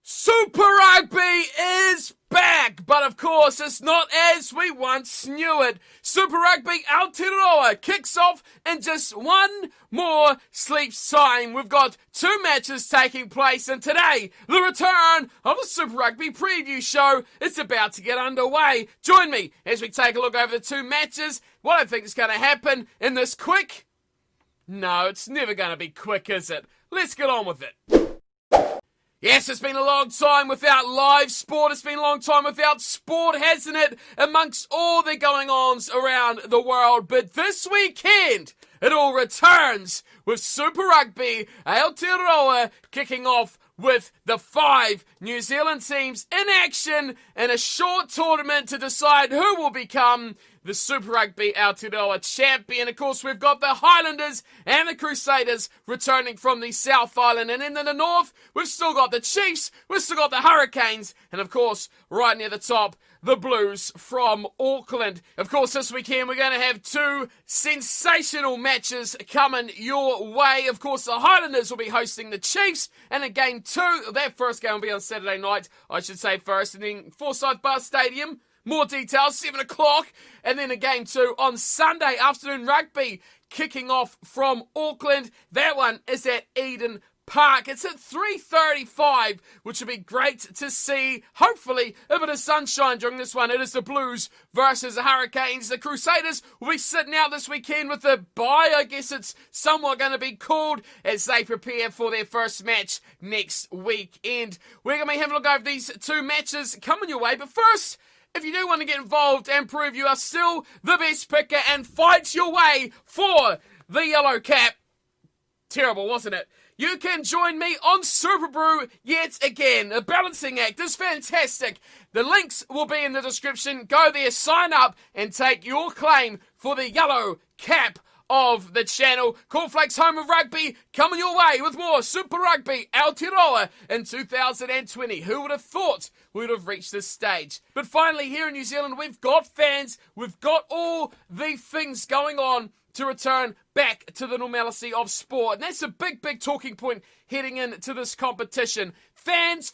Super Rugby is back, but of course it's not as we once knew it. Super Rugby Aotearoa kicks off in just one more sleep's time. We've got two matches taking place, and today, the return of the Super Rugby preview show is about to get underway. Join me as we take a look over the two matches, what I think is going to happen in this quick... No, it's never going to be quick, is it? Let's get on with it. Yes, it's been a long time without live sport. It's been a long time without sport, hasn't it? Amongst all the going-ons around the world. But this weekend, it all returns with Super Rugby Aotearoa kicking off with the 5 New Zealand teams in action in a short tournament to decide who will become the Super Rugby Aotearoa champion. Of course, we've got the Highlanders and the Crusaders returning from the South Island. And in the north, we've still got the Chiefs, we've still got the Hurricanes, and of course, right near the top, the Blues from Auckland. Of course, this weekend we're going to have two sensational matches coming your way. Of course, the Highlanders will be hosting the Chiefs, and in game 2, that first game will be on Saturday night, I should say first, and then Forsyth Bar Stadium. More details, 7 o'clock, and then a game 2 on Sunday afternoon rugby kicking off from Auckland. That one is at Eden Park. It's at 3:35, which will be great to see. Hopefully, a bit of sunshine during this one. It is the Blues versus the Hurricanes. The Crusaders will be sitting out this weekend with a bye, I guess it's somewhat going to be called, as they prepare for their first match next weekend. We're going to be having a look over these two matches coming your way, but first, if you do want to get involved and prove you are still the best picker and fight your way for the yellow cap, terrible, wasn't it? You can join me on Super Brew yet again. A balancing act is fantastic. The links will be in the description. Go there, sign up, and take your claim for the yellow cap of the channel. Cornflakes Home of Rugby coming your way with more Super Rugby Aotearoa in 2020. Who would have thought we would have reached this stage? But finally, here in New Zealand, we've got fans, we've got all the things going on to return back to the normalcy of sport. And that's a big, big talking point heading into this competition. Fans,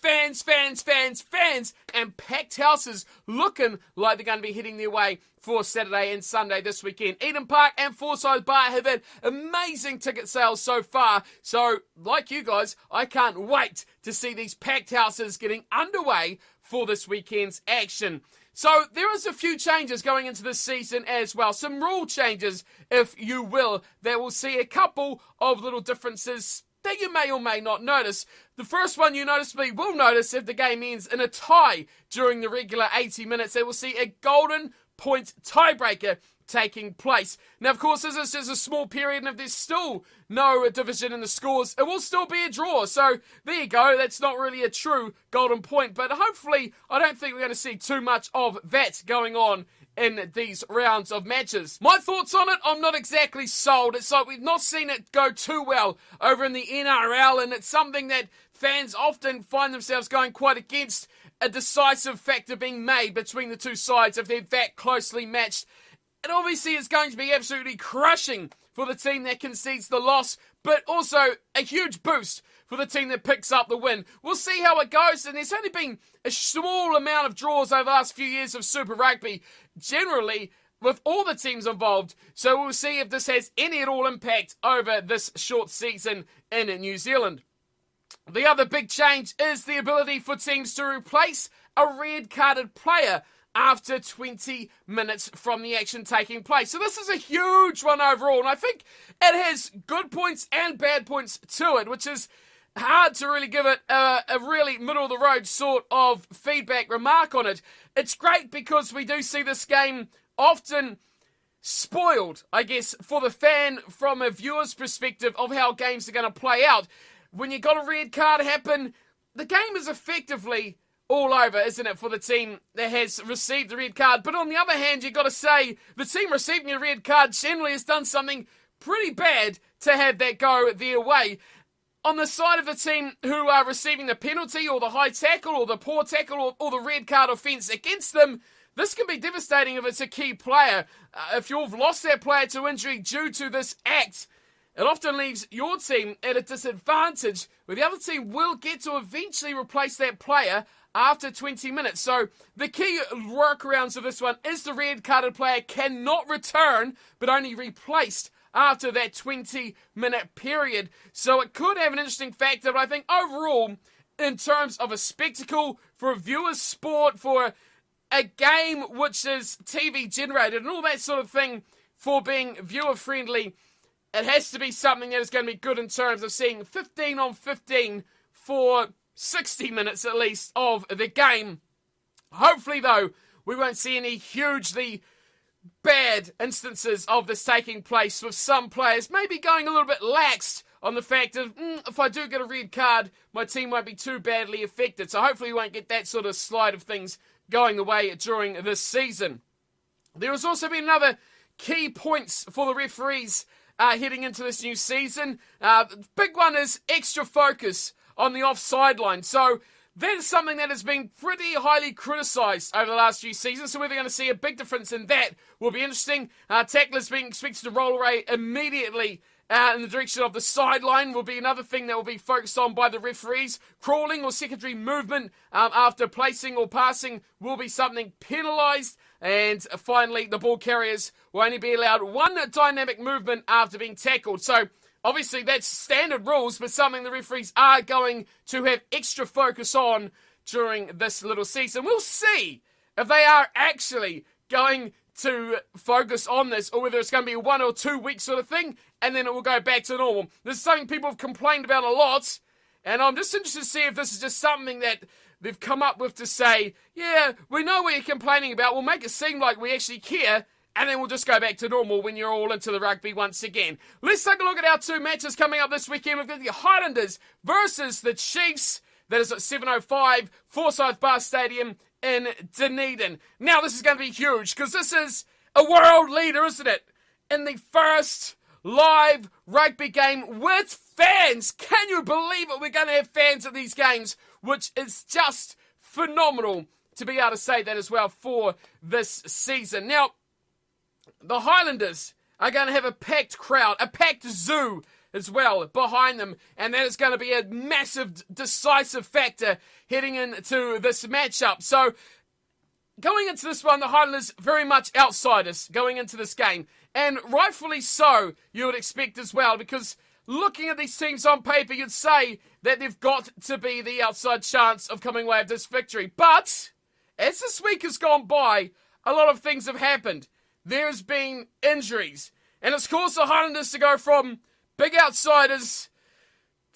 and packed houses looking like they're going to be heading their way for Saturday and Sunday this weekend. Eden Park and Forsyth Bar have had amazing ticket sales so far. So, like you guys, I can't wait to see these packed houses getting underway for this weekend's action. So there is a few changes going into this season as well. Some rule changes, if you will, that will see a couple of little differences that you may or may not notice. The first one you will notice if the game ends in a tie during the regular 80 minutes. They will see a golden point tiebreaker taking place. Now, of course, this is just a small period, and if there's still no division in the scores, it will still be a draw. So, there you go. That's not really a true golden point, but hopefully, I don't think we're going to see too much of that going on in these rounds of matches. My thoughts on it, I'm not exactly sold. It's like we've not seen it go too well over in the NRL, and it's something that fans often find themselves going quite against a decisive factor being made between the two sides if they're that closely matched. And obviously it's going to be absolutely crushing for the team that concedes the loss, but also a huge boost for the team that picks up the win. We'll see how it goes, and there's only been a small amount of draws over the last few years of Super Rugby, generally with all the teams involved, so we'll see if this has any at all impact over this short season in New Zealand. The other big change is the ability for teams to replace a red-carded player after 20 minutes from the action taking place. So this is a huge one overall, and I think it has good points and bad points to it, which is hard to really give it a really middle-of-the-road sort of feedback remark on it. It's great because we do see this game often spoiled, I guess, for the fan from a viewer's perspective of how games are going to play out. When you got a red card happen, the game is effectively all over, isn't it, for the team that has received the red card. But on the other hand, you've got to say, the team receiving a red card generally has done something pretty bad to have that go their way. On the side of the team who are receiving the penalty or the high tackle or the poor tackle or the red card offence against them, this can be devastating if it's a key player. If you've lost that player to injury due to this act, it often leaves your team at a disadvantage, where the other team will get to eventually replace that player after 20 minutes. So the key workarounds of this one is the red-carded player cannot return, but only replaced after that 20-minute period. So it could have an interesting factor, but I think overall, in terms of a spectacle, for a viewer's sport, for a game which is TV generated and all that sort of thing, for being viewer friendly, it has to be something that is going to be good in terms of seeing 15 on 15 for 60 minutes at least of the game. Hopefully, though, we won't see any hugely bad instances of this taking place, with some players maybe going a little bit lax on the fact of, if I do get a red card, my team won't be too badly affected. So hopefully we won't get that sort of slide of things going the way during this season. There has also been another key points for the referees heading into this new season. Big one is extra focus on the offside line. So that is something that has been pretty highly criticised over the last few seasons. So whether we're going to see a big difference in that will be interesting. Tacklers being expected to roll away immediately in the direction of the sideline will be another thing that will be focused on by the referees. Crawling or secondary movement after placing or passing will be something penalised. And finally, the ball carriers will only be allowed one dynamic movement after being tackled. So obviously that's standard rules, but something the referees are going to have extra focus on during this little season. We'll see if they are actually going to focus on this, or whether it's going to be a 1 or 2 week sort of thing, and then it will go back to normal. This is something people have complained about a lot, and I'm just interested to see if this is just something that they've come up with to say, yeah, we know what you're complaining about, we'll make it seem like we actually care, and then we'll just go back to normal when you're all into the rugby once again. Let's take a look at our 2 matches coming up this weekend. We've got the Highlanders versus the Chiefs. That is at 7:05, Forsyth Bar Stadium in Dunedin. Now, this is going to be huge, because this is a world leader, isn't it? In the first live rugby game with fans. Can you believe it? We're going to have fans at these games, which is just phenomenal to be able to say that as well for this season. Now, the Highlanders are going to have a packed crowd, a packed zoo as well behind them, and that is going to be a massive, decisive factor heading into this matchup. So, going into this one, the Highlanders very much outsiders going into this game, and rightfully so, you would expect as well, because looking at these teams on paper, you'd say that they've got to be the outside chance of coming away with this victory. But, as this week has gone by, a lot of things have happened. There's been injuries, and it's caused the Highlanders to go from big outsiders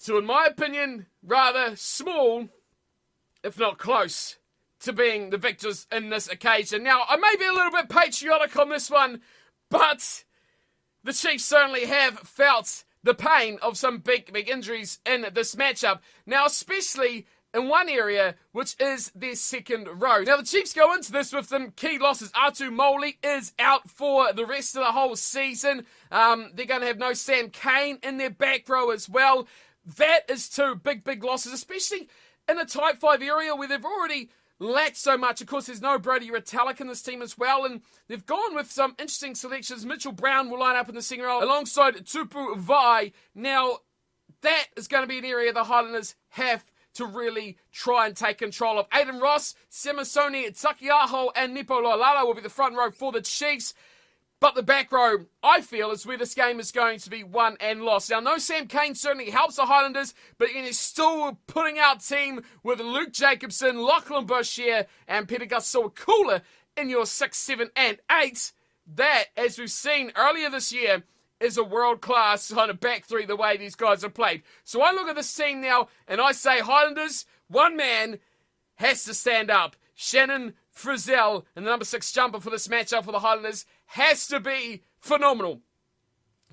to, in my opinion, rather small, if not close, to being the victors in this occasion. Now, I may be a little bit patriotic on this one, but the Chiefs certainly have felt the pain of some big injuries in this matchup. Now, especially in one area, which is their second row. Now, the Chiefs go into this with some key losses. Atu Moli is out for the rest of the whole season. They're going to have no Sam Cane in their back row as well. That is 2 big losses, especially in a Type 5 area where they've already lacked so much. Of course, there's no Brody Retallick in this team as well, and they've gone with some interesting selections. Mitchell Brown will line up in the second row alongside Tupu Vai. Now, that is going to be an area the Highlanders have to really try and take control of. Aiden Ross, Semisoni, Takiaho, and Nipo Loalala will be the front row for the Chiefs. But the back row, I feel, is where this game is going to be won and lost. Now, no Sam Cane certainly helps the Highlanders, but it is still putting out team with Luke Jacobson, Lachlan Boshier, and Peter Gasol-Kula in your 6, 7, and 8. That, as we've seen earlier this year, is a world-class kind of back three the way these guys have played. So I look at this team now, and I say, Highlanders, one man has to stand up. Shannon Frizzell, and the number 6 jumper for this matchup for the Highlanders, has to be phenomenal.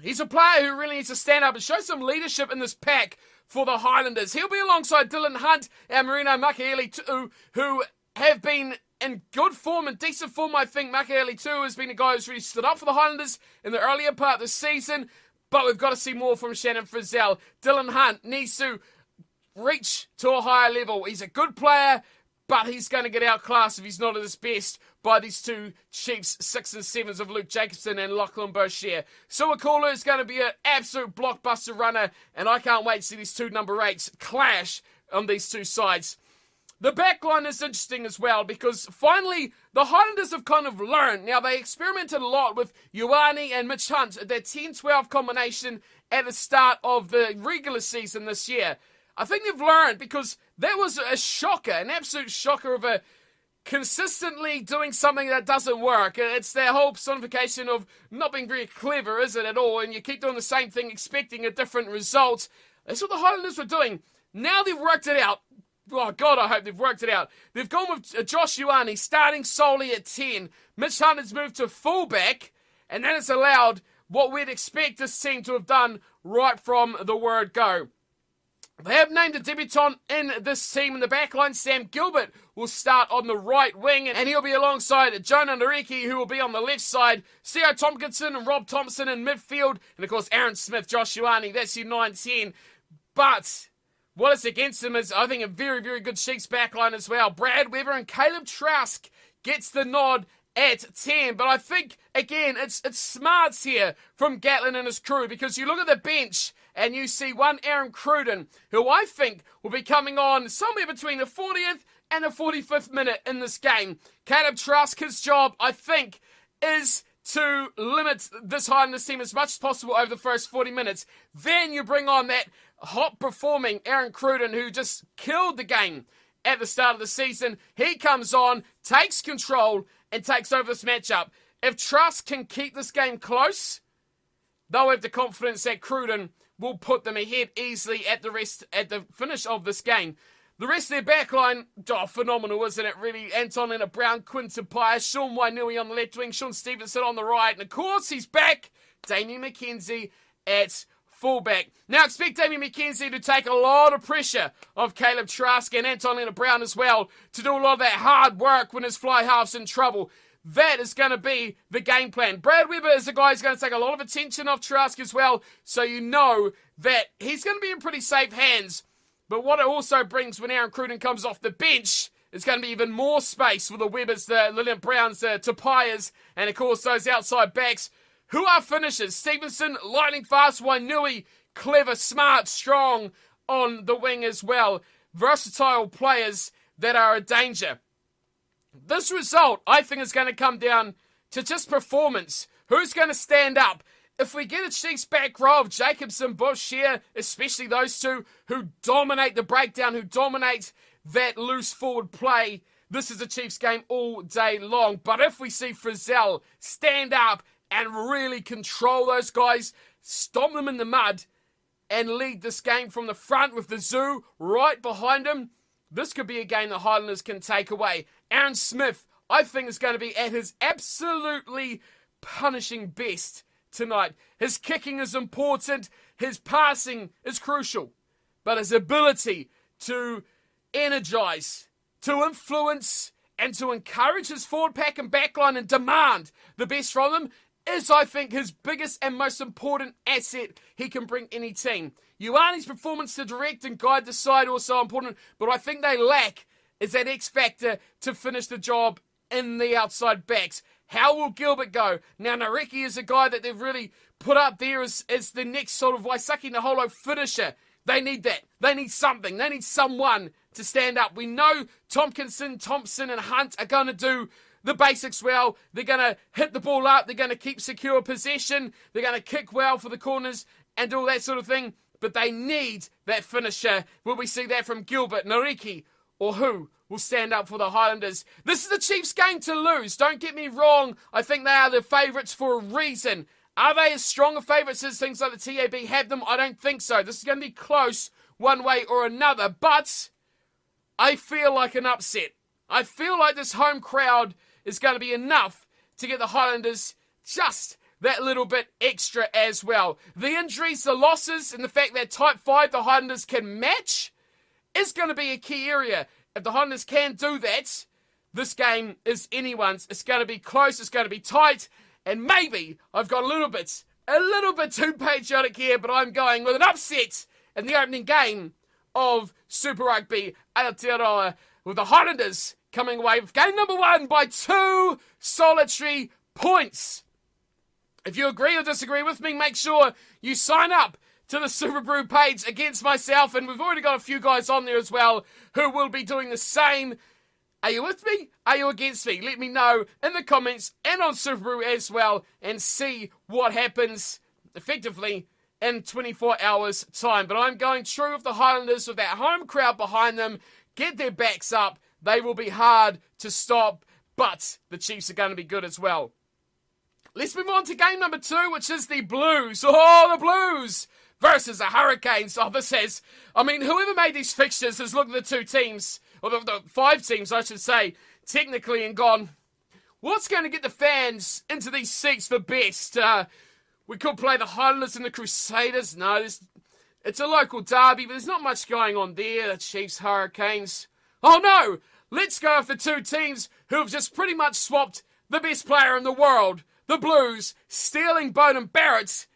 He's a player who really needs to stand up and show some leadership in this pack for the Highlanders. He'll be alongside Dylan Hunt and Marino Makaeli too, who have been in good form and decent form. I think Makaeli too has been a guy who's really stood up for the Highlanders in the earlier part of the season, but we've got to see more from Shannon Frizzell. Dylan Hunt needs to reach to a higher level. He's a good player, but he's going to get outclassed if he's not at his best by these two Chiefs 6 and 7s of Luke Jacobson and Lachlan Boshier. Suakula is going to be an absolute blockbuster runner, and I can't wait to see these two number 8s clash on these two sides. The back line is interesting as well because finally the Highlanders have kind of learned. Now, they experimented a lot with Ioane and Mitch Hunt, their 10-12 combination at the start of the regular season this year. I think they've learned because that was a shocker, an absolute shocker of a consistently doing something that doesn't work. It's their whole personification of not being very clever, is it, at all? And you keep doing the same thing expecting a different result. That's what the Highlanders were doing. Now they've worked it out. Oh, God, I hope they've worked it out. They've gone with Josh Ioane starting solely at 10. Mitch Hunt has moved to fullback, and that has allowed what we'd expect this team to have done right from the word go. They have named a debutant in this team in the backline. Sam Gilbert will start on the right wing, and he'll be alongside Jonah Nareki, who will be on the left side. Theo Tompkinson and Rob Thompson in midfield, and of course Aaron Smith, Josh Ioane, that's your 9-10. But what is against them is, I think, a very, very good Chiefs backline as well. Brad Weber and Caleb Trask gets the nod at 10. But I think, again, it's smarts here from Gatlin and his crew, because you look at the bench and you see one Aaron Cruden, who I think will be coming on somewhere between the 40th and the 45th minute in this game. Caleb Trask, his job, I think, is to limit this Highlanders team as much as possible over the first 40 minutes. Then you bring on that hot-performing Aaron Cruden, who just killed the game at the start of the season. He comes on, takes control, and takes over this matchup. If Trask can keep this game close, they'll have the confidence that Cruden will put them ahead easily at the finish of this game. The rest of their backline, phenomenal, isn't it, really? Anton Lienert-Brown, Quinton Pius, Sean Wainui on the left wing, Sean Stevenson on the right, and of course he's back, Damien McKenzie at fullback. Now expect Damien McKenzie to take a lot of pressure off Caleb Trask and Anton Lienert-Brown as well, to do a lot of that hard work when his fly half's in trouble. That is going to be the game plan. Brad Weber is a guy who's going to take a lot of attention off Trask as well, so you know that he's going to be in pretty safe hands. But what it also brings when Aaron Cruden comes off the bench is going to be even more space for the Webbers, the Lienert-Browns, the Tapaias, and of course those outside backs who are finishers. Stevenson, lightning fast, Wainui, clever, smart, strong on the wing as well. Versatile players that are a danger. This result, I think, is going to come down to just performance. Who's going to stand up? If we get a Chiefs back row of Jacobson, Boshier, especially those two who dominate the breakdown, who dominate that loose forward play, this is a Chiefs game all day long. But if we see Frizzell stand up and really control those guys, stomp them in the mud, and lead this game from the front with the Zoo right behind him, this could be a game the Highlanders can take away. Aaron Smith, I think, is going to be at his absolutely punishing best tonight. His kicking is important. His passing is crucial. But his ability to energize, to influence, and to encourage his forward pack and backline and demand the best from them is, I think, his biggest and most important asset he can bring any team. Ioane's performance to direct and guide the side also important, but I think they lack is that X factor to finish the job in the outside backs. How will Gilbert go? Now, Nareki is a guy that they've really put up there as the next sort of Waisaki Naholo finisher. They need that. They need something. They need someone to stand up. We know Tompkinson, Thompson, and Hunt are going to do the basics well. They're going to hit the ball up. They're going to keep secure possession. They're going to kick well for the corners and all that sort of thing. But they need that finisher. Will we see that from Gilbert, Nareki, or who will stand up for the Highlanders? This is the Chiefs' game to lose. Don't get me wrong. I think they are the favourites for a reason. Are they as strong a favourites as things like the TAB have them? I don't think so. This is going to be close one way or another. But I feel like an upset. I feel like this home crowd is going to be enough to get the Highlanders just that little bit extra as well. The injuries, the losses, and the fact that type 5 the Highlanders can match is going to be a key area. If the Highlanders can do that, this game is anyone's. It's going to be close, it's going to be tight, and maybe I've got a little bit too patriotic here, but I'm going with an upset in the opening game of Super Rugby Aotearoa, with the Highlanders coming away with game number 1 by 2 solitary points. If you agree or disagree with me, make sure you sign up to the Super Brew page against myself, and we've already got a few guys on there as well who will be doing the same. Are you with me? Are you against me? Let me know in the comments and on Super Brew as well, and see what happens effectively in 24 hours time. But I'm going true with the Highlanders with that home crowd behind them. Get their backs up. They will be hard to stop, but the Chiefs are going to be good as well. Let's move on to game number 2, which is the Blues. Oh, the Blues versus the Hurricanes. Oh, this has, whoever made these fixtures has looked at the 2 teams, or the 5 teams, I should say, technically, and gone, what's going to get the fans into these seats the best? We could play the Highlanders and the Crusaders. No, it's a local derby, but there's not much going on there. The Chiefs, Hurricanes. Oh, no! Let's go with the 2 teams who have just pretty much swapped the best player in the world, the Blues, stealing Beauden Barrett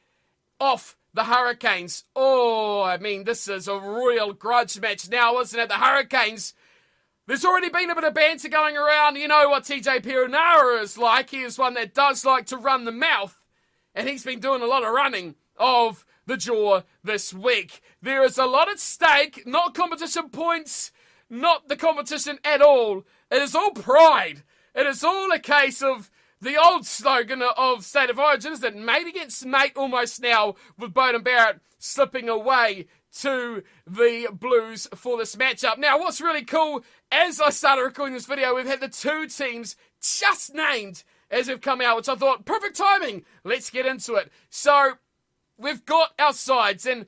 off the Hurricanes. Oh, this is a real grudge match now, isn't it? The Hurricanes, there's already been a bit of banter going around. You know what TJ Perenara is like. He is one that does like to run the mouth, and he's been doing a lot of running of the jaw this week. There is a lot at stake, not competition points, not the competition at all. It is all pride. It is all a case of the old slogan of State of Origin, is that mate against mate almost now, with Beauden Barrett slipping away to the Blues for this matchup. Now, what's really cool, as I started recording this video, we've had the 2 teams just named as they've come out, which I thought, perfect timing. Let's get into it. So, we've got our sides, and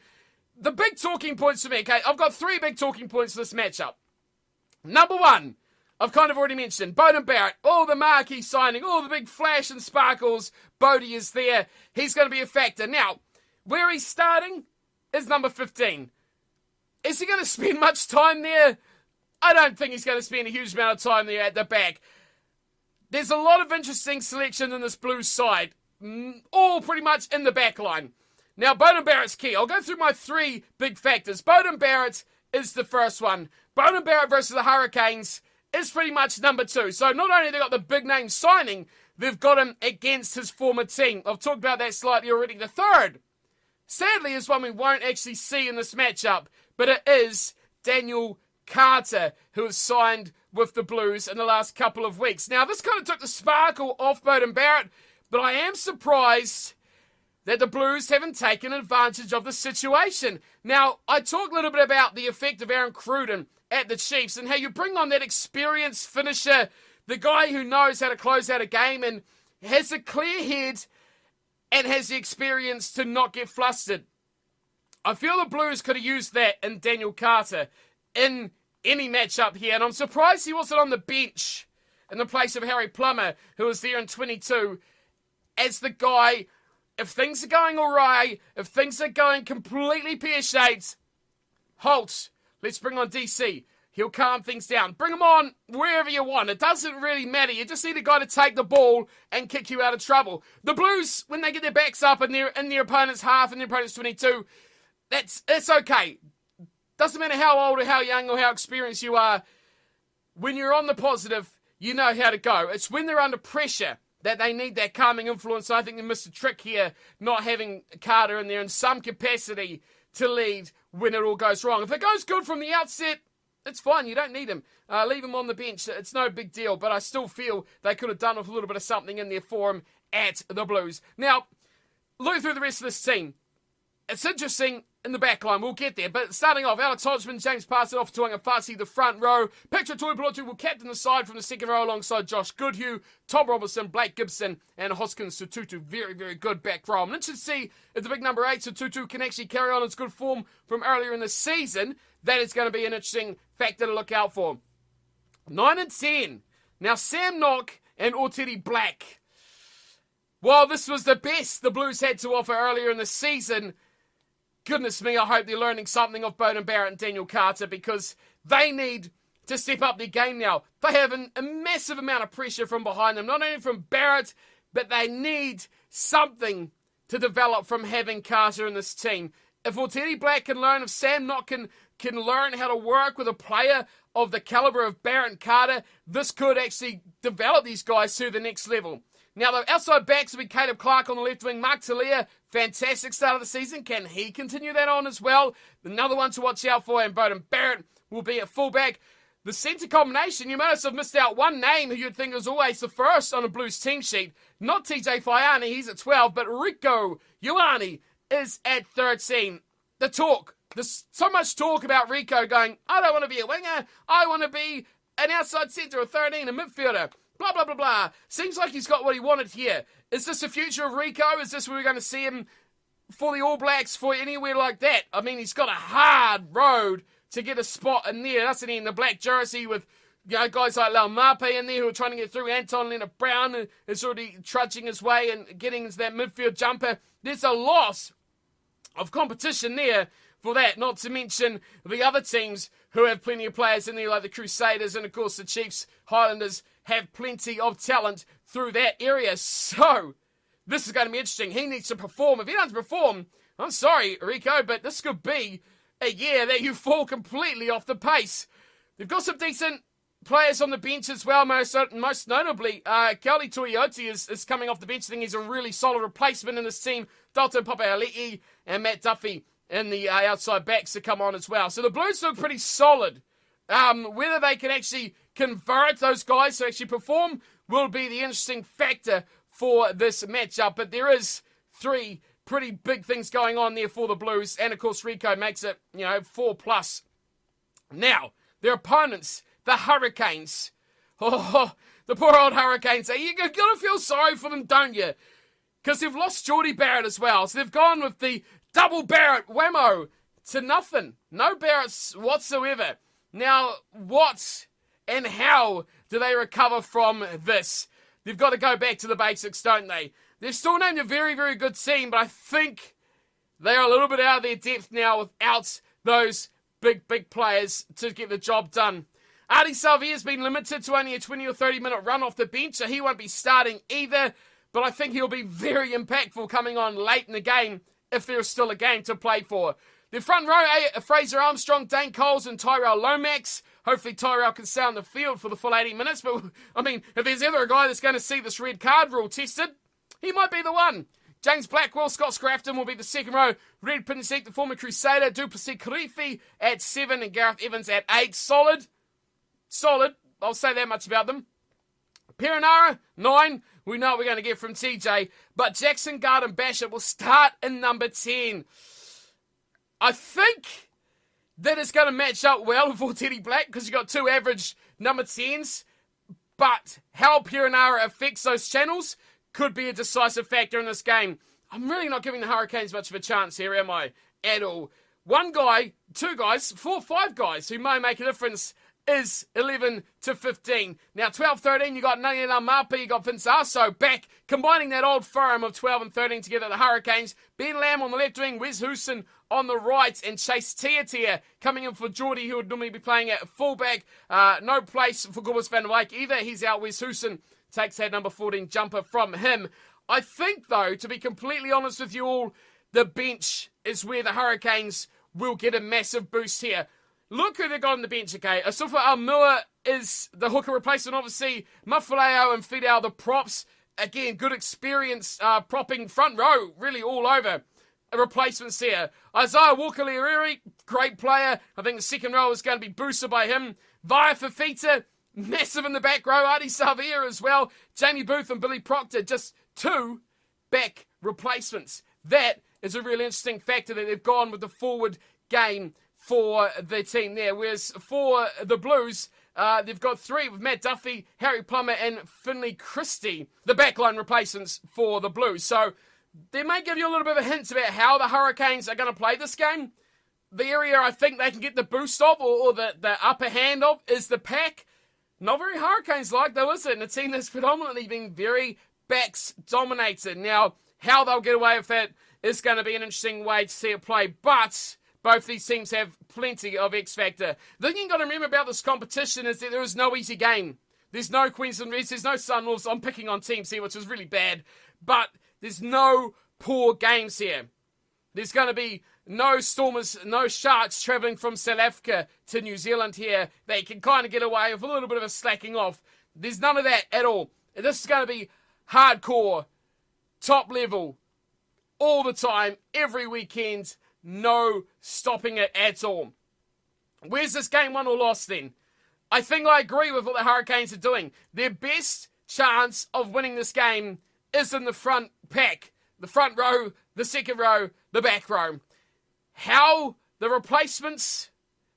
the big talking points for me, okay, I've got 3 big talking points for this matchup. Number 1, I've kind of already mentioned, Beauden Barrett, all the marquee signing, all the big flash and sparkles, Bodie is there. He's going to be a factor. Now, where he's starting is number 15. Is he going to spend much time there? I don't think he's going to spend a huge amount of time there at the back. There's a lot of interesting selection in this Blues side, all pretty much in the back line. Now, Beauden Barrett's key. I'll go through my 3 big factors. Beauden Barrett is the first one. Beauden Barrett versus the Hurricanes is pretty much number 2. So not only have they got the big name signing, they've got him against his former team. I've talked about that slightly already. The third, sadly, is one we won't actually see in this matchup, but it is Daniel Carter, who has signed with the Blues in the last couple of weeks. Now, this kind of took the sparkle off Beauden Barrett, but I am surprised that the Blues haven't taken advantage of the situation. Now, I talked a little bit about the effect of Aaron Cruden at the Chiefs and how you bring on that experienced finisher, the guy who knows how to close out a game and has a clear head and has the experience to not get flustered. I feel the Blues could have used that in Daniel Carter in any matchup here, and I'm surprised he wasn't on the bench in the place of Harry Plummer, who was there in 22, as the guy. If things are going awry, if things are going completely pear-shaped, halt. Let's bring on DC. He'll calm things down. Bring him on wherever you want. It doesn't really matter. You just need a guy to take the ball and kick you out of trouble. The Blues, when they get their backs up and they're in their opponent's half and their opponent's 22, it's okay. Doesn't matter how old or how young or how experienced you are. When you're on the positive, you know how to go. It's when they're under pressure that they need that calming influence. I think they missed a trick here, not having Carter in there in some capacity to lead when it all goes wrong. If it goes good from the outset, it's fine. You don't need him. Leave him on the bench. It's no big deal, but I still feel they could have done with a little bit of something in there for him at the Blues. Now, look through the rest of this team. It's interesting in the back line. We'll get there. But starting off, Alex Hodgman, James Parsons, Tuangafasi, the front row. Petra Tuipulotu will captain the side from the second row alongside Josh Goodhue, Tom Robertson, Blake Gibson, and Hoskins Sututu. Very, very good back row. I'm interested to see if the big number 8, Sututu, can actually carry on its good form from earlier in the season. That is going to be an interesting factor to look out for. 9 and 10. Now, Sam Nock and Oteri Black. While this was the best the Blues had to offer earlier in the season, goodness me, I hope they're learning something of Beauden Barrett and Daniel Carter, because they need to step up their game now. They have a massive amount of pressure from behind them, not only from Barrett, but they need something to develop from having Carter in this team. If Aotearoa Black can learn, if Sam Knott can learn how to work with a player of the calibre of Barrett and Carter, this could actually develop these guys to the next level. Now, the outside backs will be Caleb Clark on the left wing. Mark Talia, fantastic start of the season. Can he continue that on as well? Another one to watch out for, and Beauden Barrett will be at fullback. The centre combination, you notice I've missed out one name who you'd think is always the first on a Blues team sheet. Not TJ Faiane, he's at 12, but Rieko Ioane is at 13. The talk. There's so much talk about Rieko going, I don't want to be a winger. I want to be an outside centre, a 13, a midfielder. Blah, blah, blah, blah. Seems like he's got what he wanted here. Is this the future of Rieko? Is this where we're going to see him for the All Blacks, for anywhere like that? I mean, he's got a hard road to get a spot in there, doesn't he? In the black jersey with guys like Lau Mape in there who are trying to get through. Anton Leonard-Brown is already trudging his way and getting into that midfield jumper. There's a loss of competition there for that, not to mention the other teams who have plenty of players in there like the Crusaders and of course the Chiefs, Highlanders have plenty of talent through that area. So this is going to be interesting. He needs to perform. If he doesn't perform, I'm sorry, Rieko, but this could be a year that you fall completely off the pace. They've got some decent players on the bench as well, most notably, Kelly Tuioti is coming off the bench. I think he's a really solid replacement in this team. Dalton Papaali'i and Matt Duffy in the outside backs to come on as well. So the Blues look pretty solid. Whether they can actually convert those guys to actually perform will be the interesting factor for this matchup. But there is three pretty big things going on there for the Blues. And, of course, Rieko makes it, 4+. Now, their opponents, the Hurricanes. Oh, the poor old Hurricanes. You've got to feel sorry for them, don't you? Because they've lost Geordie Barrett as well. So they've gone with the double Barrett whammo to nothing. No Barretts whatsoever. Now, what and how do they recover from this? They've got to go back to the basics, don't they? They've still named a very, very good team, but I think they're a little bit out of their depth now without those big players to get the job done. Ardie Savea has been limited to only a 20 or 30 minute run off the bench, so he won't be starting either, but I think he'll be very impactful coming on late in the game if there's still a game to play for. The front row, Fraser Armstrong, Dane Coles and Tyrell Lomax. Hopefully Tyrell can stay on the field for the full 80 minutes, but I mean, if there's ever a guy that's going to see this red card rule tested, he might be the one. James Blackwell, Scott Scrafton will be the second row. Red Pinsek, the former Crusader. Duplessis Karifi at 7 and Gareth Evans at 8. Solid. I'll say that much about them. Perenara, 9. We know what we're going to get from TJ. But Jackson Garden Basham will start in number 10. I think that is going to match up well with Aotearoa Black because you've got two average number 10s. But how Perenara affects those channels could be a decisive factor in this game. I'm really not giving the Hurricanes much of a chance here, am I? At all. One guy, two guys, 4, 5 guys who may make a difference is 11 to 15. Now, 12-13, you got Nangela Mapi, you got Vince Arso back, combining that old firm of 12 and 13 together, the Hurricanes. Ben Lamb on the left wing, Wes Houston on the right, and Chase Tiatia coming in for Geordie, who would normally be playing at fullback. No place for Gobus van Wyk either. He's out. Wes Houston takes that number 14 jumper from him. I think, though, to be completely honest with you all, the bench is where the Hurricanes will get a massive boost here. Look who they got on the bench, okay? Asufa Almua is the hooker replacement, obviously. Mafaleo and Fidel, the props. Again, good experience propping front row, really all over. Replacements here. Isaiah Walker-Leary, great player. I think the second row is going to be boosted by him. Via Fafita, massive in the back row. Ardie Savea as well. Jamie Booth and Billy Proctor, just 2 back replacements. That is a really interesting factor that they've gone with the forward game for the team there. Whereas for the Blues, they've got 3 with Matt Duffy, Harry Plummer and Finley Christie, the backline replacements for the Blues. So they may give you a little bit of a hint about how the Hurricanes are going to play this game. The area I think they can get the boost of or the upper hand of is the pack. Not very Hurricanes-like though, is it? And a team that's predominantly been very backs dominated. Now, how they'll get away with it is going to be an interesting way to see it play. But both these teams have plenty of X-Factor. The thing you've got to remember about this competition is that there is no easy game. There's no Queensland Reds, there's no Sunwolves. I'm picking on teams here, which is really bad. But there's no poor games here. There's going to be no Stormers, no Sharks travelling from South Africa to New Zealand here. They can kind of get away with a little bit of a slacking off. There's none of that at all. This is going to be hardcore, top level, all the time, every weekend, no stopping it at all. Where's this game won or lost then? I think I agree with what the Hurricanes are doing. Their best chance of winning this game is in the front pack. The front row, the second row, the back row. How the replacements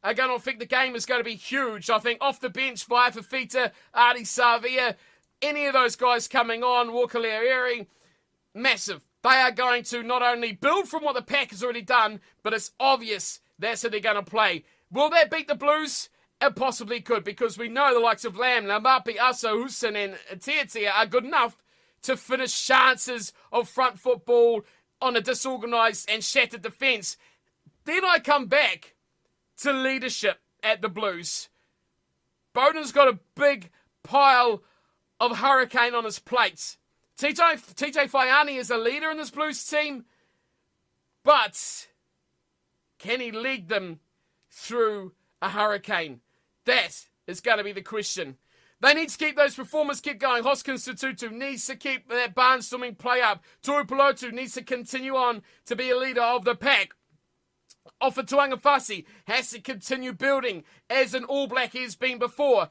are going to affect the game is going to be huge. I think off the bench, Vai Fafita, Ardie Savea, any of those guys coming on, Walker Leary, massive. They are going to not only build from what the pack has already done, but it's obvious that's how they're going to play. Will that beat the Blues? It possibly could, because we know the likes of Lamb, Namapi, Aso, Hussein and Tiatia are good enough to finish chances of front football on a disorganised and shattered defence. Then I come back to leadership at the Blues. Bowden's got a big pile of Hurricane on his plate. TJ Faiani is a leader in this Blues team, but can he lead them through a Hurricane? That is going to be the question. They need to keep those performers keep going. Hoskins Tututu needs to keep that barnstorming play up. Toru Pelotu needs to continue on to be a leader of the pack. Ofa Tuangafasi has to continue building as an All Black has been before.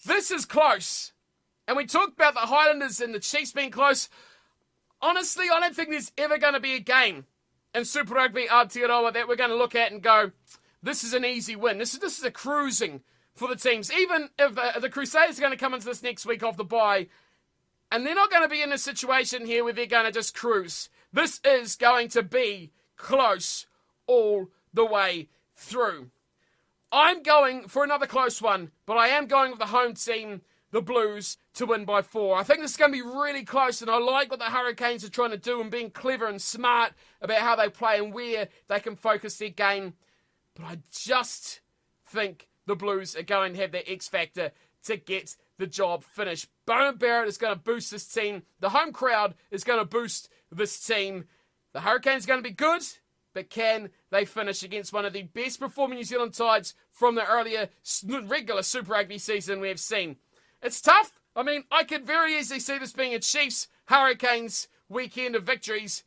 This is close. And we talked about the Highlanders and the Chiefs being close. Honestly, I don't think there's ever going to be a game in Super Rugby Aotearoa that we're going to look at and go, this is an easy win. This is a cruising for the teams. Even if the Crusaders are going to come into this next week off the bye, and they're not going to be in a situation here where they're going to just cruise. This is going to be close all the way through. I'm going for another close one, but I am going with the home team, the Blues, to win by 4. I think this is going to be really close, and I like what the Hurricanes are trying to do and being clever and smart about how they play and where they can focus their game. But I just think the Blues are going to have their X factor to get the job finished. Bowen Barrett is going to boost this team. The home crowd is going to boost this team. The Hurricanes are going to be good, but can they finish against one of the best performing New Zealand sides from the earlier regular Super Rugby season we have seen? It's tough. I mean, I could very easily see this being a Chiefs-Hurricanes weekend of victories,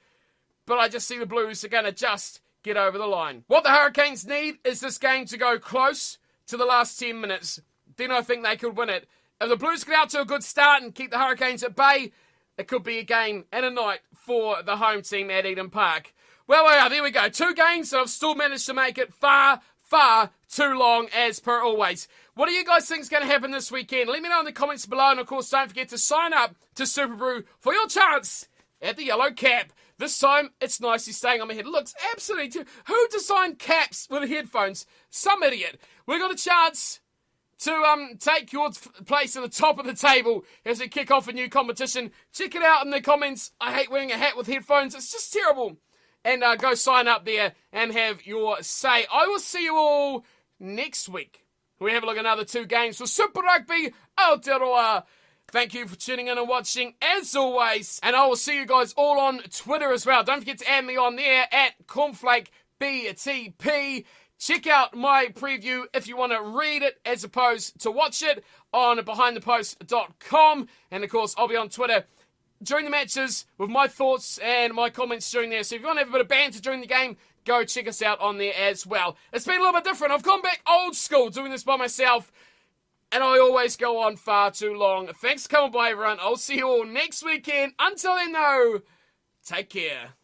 but I just see the Blues are going to just get over the line. What the Hurricanes need is this game to go close to the last 10 minutes. Then I think they could win it. If the Blues get out to a good start and keep the Hurricanes at bay, it could be a game and a night for the home team at Eden Park. Well, there we go. 2 games that I've still managed to make it far too long as per always. What do you guys think is going to happen this weekend? Let me know in the comments below. And of course, don't forget to sign up to Super Brew for your chance at the yellow cap. This time, it's nicely staying on my head. It looks absolutely... Who designed caps with headphones? Some idiot. We got a chance to take your place at the top of the table as we kick off a new competition. Check it out in the comments. I hate wearing a hat with headphones. It's just terrible. And go sign up there and have your say. I will see you all next week. We have a look at another 2 games for Super Rugby Aotearoa. Thank you for tuning in and watching, as always. And I will see you guys all on Twitter as well. Don't forget to add me on there at CornflakeBTP. Check out my preview if you want to read it as opposed to watch it on BehindThePost.com. And, of course, I'll be on Twitter during the matches with my thoughts and my comments during there. So if you want to have a bit of banter during the game, go check us out on there as well. It's been a little bit different. I've gone back old school doing this by myself. And I always go on far too long. Thanks for coming by, everyone. I'll see you all next weekend. Until then, though, take care.